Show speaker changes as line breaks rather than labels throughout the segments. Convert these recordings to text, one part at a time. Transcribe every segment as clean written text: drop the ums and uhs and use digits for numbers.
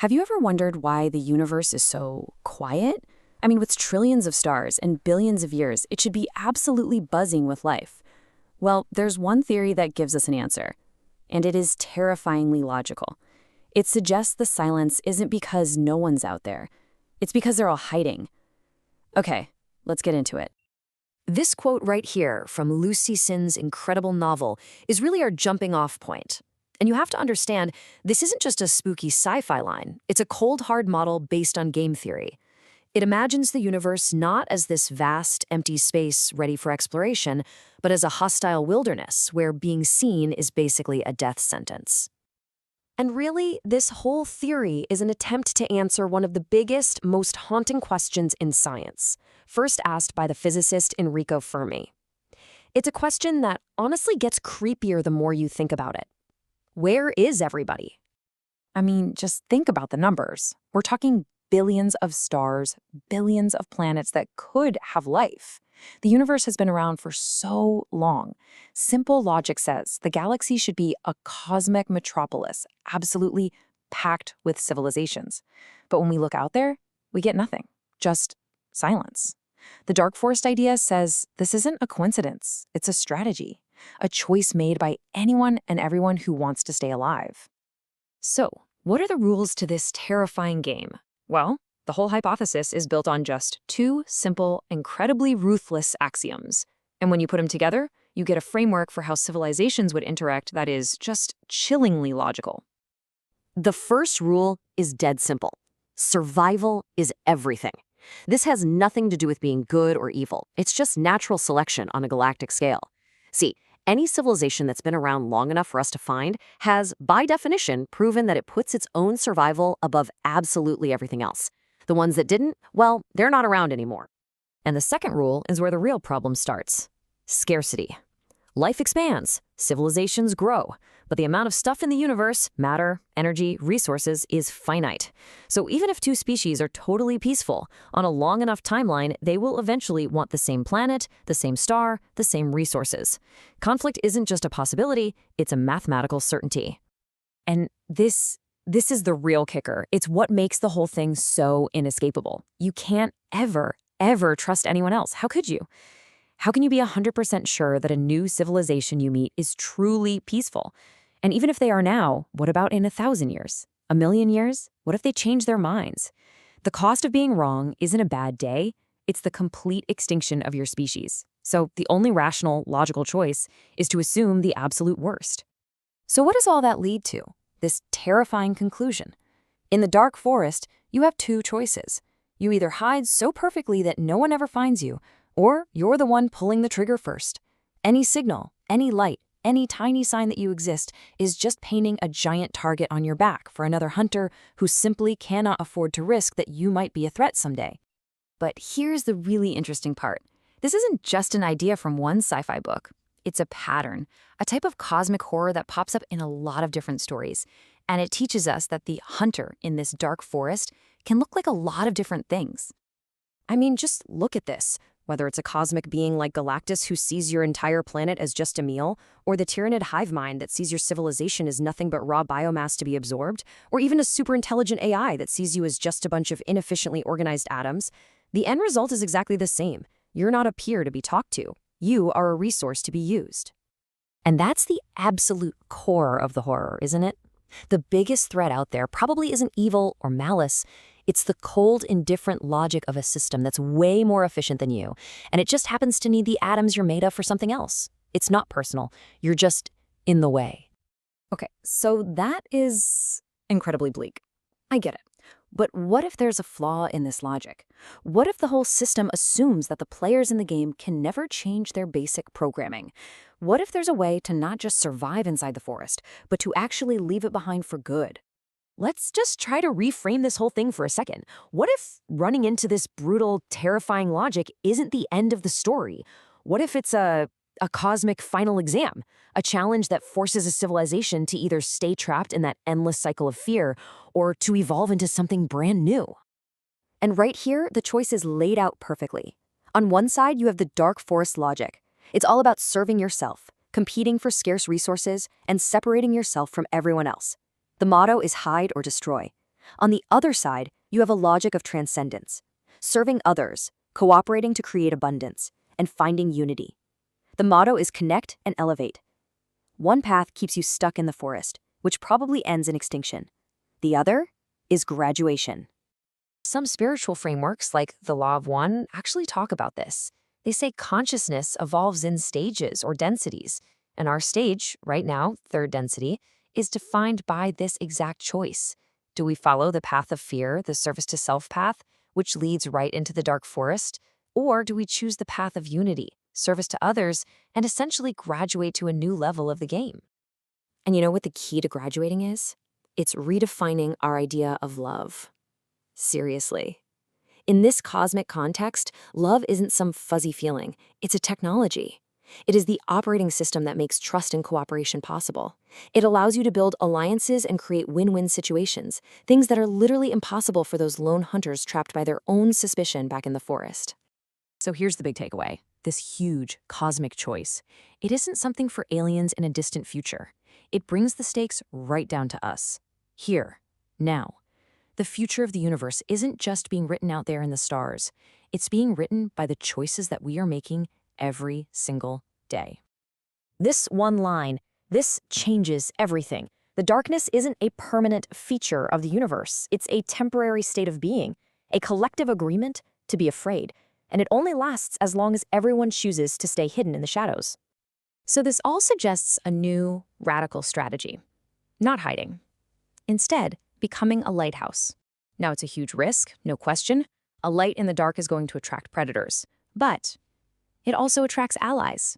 Have you ever wondered why the universe is so quiet? I mean, with trillions of stars and billions of years, it should be absolutely buzzing with life. Well, there's one theory that gives us an answer, and it is terrifyingly logical. It suggests the silence isn't because no one's out there. It's because they're all hiding. Okay, let's get into it.
This quote right here from Lucy Sin's incredible novel is really our jumping-off point. And you have to understand, this isn't just a spooky sci-fi line. It's a cold, hard model based on game theory. It imagines the universe not as this vast, empty space ready for exploration, but as a hostile wilderness where being seen is basically a death sentence. And really, this whole theory is an attempt to answer one of the biggest, most haunting questions in science, first asked by the physicist Enrico Fermi. It's a question that honestly gets creepier the more you think about it. Where is everybody?
I mean, just think about the numbers. We're talking billions of stars, billions of planets that could have life. The universe has been around for so long. Simple logic says the galaxy should be a cosmic metropolis, absolutely packed with civilizations. But when we look out there, we get nothing, just silence. The dark forest idea says this isn't a coincidence, it's a strategy, a choice made by anyone and everyone who wants to stay alive.
So, what are the rules to this terrifying game? Well, the whole hypothesis is built on just two simple, incredibly ruthless axioms. And when you put them together, you get a framework for how civilizations would interact that is just chillingly logical. The first rule is dead simple. Survival is everything. This has nothing to do with being good or evil. It's just natural selection on a galactic scale. See, any civilization that's been around long enough for us to find has, by definition, proven that it puts its own survival above absolutely everything else. The ones that didn't, well, they're not around anymore. And the second rule is where the real problem starts. Scarcity. Life expands, civilizations grow, but the amount of stuff in the universe, matter, energy, resources, is finite. So even if two species are totally peaceful, on a long enough timeline, they will eventually want the same planet, the same star, the same resources. Conflict isn't just a possibility, it's a mathematical certainty. And this is the real kicker. It's what makes the whole thing so inescapable. You can't ever trust anyone else. How could you? How can you be 100% sure that a new civilization you meet is truly peaceful? And even if they are now, what about in 1,000 years? 1,000,000 years? What if they change their minds? The cost of being wrong isn't a bad day. It's the complete extinction of your species. So the only rational, logical choice is to assume the absolute worst. So what does all that lead to? This terrifying conclusion. In the dark forest, you have two choices. You either hide so perfectly that no one ever finds you, or you're the one pulling the trigger first. Any signal, any light, any tiny sign that you exist is just painting a giant target on your back for another hunter who simply cannot afford to risk that you might be a threat someday. But here's the really interesting part. This isn't just an idea from one sci-fi book. It's a pattern, a type of cosmic horror that pops up in a lot of different stories. And it teaches us that the hunter in this dark forest can look like a lot of different things. I mean, just look at this. Whether it's a cosmic being like Galactus who sees your entire planet as just a meal, or the Tyranid hive mind that sees your civilization as nothing but raw biomass to be absorbed, or even a superintelligent AI that sees you as just a bunch of inefficiently organized atoms, the end result is exactly the same. You're not a peer to be talked to. You are a resource to be used. And that's the absolute core of the horror, isn't it? The biggest threat out there probably isn't evil or malice. It's the cold, indifferent logic of a system that's way more efficient than you, and it just happens to need the atoms you're made of for something else. It's not personal. You're just in the way.
Okay, so that is incredibly bleak. I get it. But what if there's a flaw in this logic? What if the whole system assumes that the players in the game can never change their basic programming? What if there's a way to not just survive inside the forest, but to actually leave it behind for good? Let's just try to reframe this whole thing for a second. What if running into this brutal, terrifying logic isn't the end of the story? What if it's a cosmic final exam, a challenge that forces a civilization to either stay trapped in that endless cycle of fear or to evolve into something brand new? And right here, the choice is laid out perfectly. On one side, you have the dark forest logic. It's all about serving yourself, competing for scarce resources, and separating yourself from everyone else. The motto is hide or destroy. On the other side, you have a logic of transcendence, serving others, cooperating to create abundance, and finding unity. The motto is connect and elevate. One path keeps you stuck in the forest, which probably ends in extinction. The other is graduation.
Some spiritual frameworks, like the Law of One, actually talk about this. They say consciousness evolves in stages or densities, and our stage, right now, third density, is defined by this exact choice. Do we follow the path of fear, the service to self path, which leads right into the dark forest, or do we choose the path of unity, service to others, and essentially graduate to a new level of the game?
And you know what the key to graduating is? It's redefining our idea of love. Seriously. In this cosmic context, love isn't some fuzzy feeling. It's a technology. It is the operating system that makes trust and cooperation possible. It allows you to build alliances and create win-win situations, things that are literally impossible for those lone hunters trapped by their own suspicion back in the forest.
So here's the big takeaway. This huge cosmic choice. It isn't something for aliens in a distant future. It brings the stakes right down to us. Here, now. The future of the universe isn't just being written out there in the stars. It's being written by the choices that we are making every single day.
This one line, this changes everything. The darkness isn't a permanent feature of the universe. It's a temporary state of being, a collective agreement to be afraid. And it only lasts as long as everyone chooses to stay hidden in the shadows.
So this all suggests a new, radical strategy. Not hiding. Instead, becoming a lighthouse. Now, it's a huge risk, no question. A light in the dark is going to attract predators. But it also attracts allies.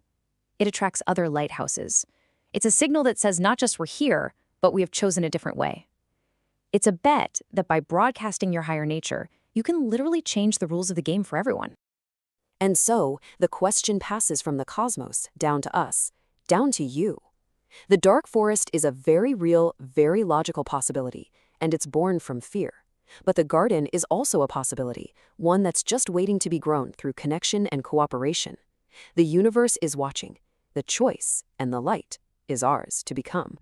It attracts other lighthouses. It's a signal that says not just we're here, but we have chosen a different way. It's a bet that by broadcasting your higher nature, you can literally change the rules of the game for everyone.
And so, the question passes from the cosmos down to us, down to you. The dark forest is a very real, very logical possibility, and it's born from fear. But the garden is also a possibility, one that's just waiting to be grown through connection and cooperation. The universe is watching. The choice and the light is ours to become.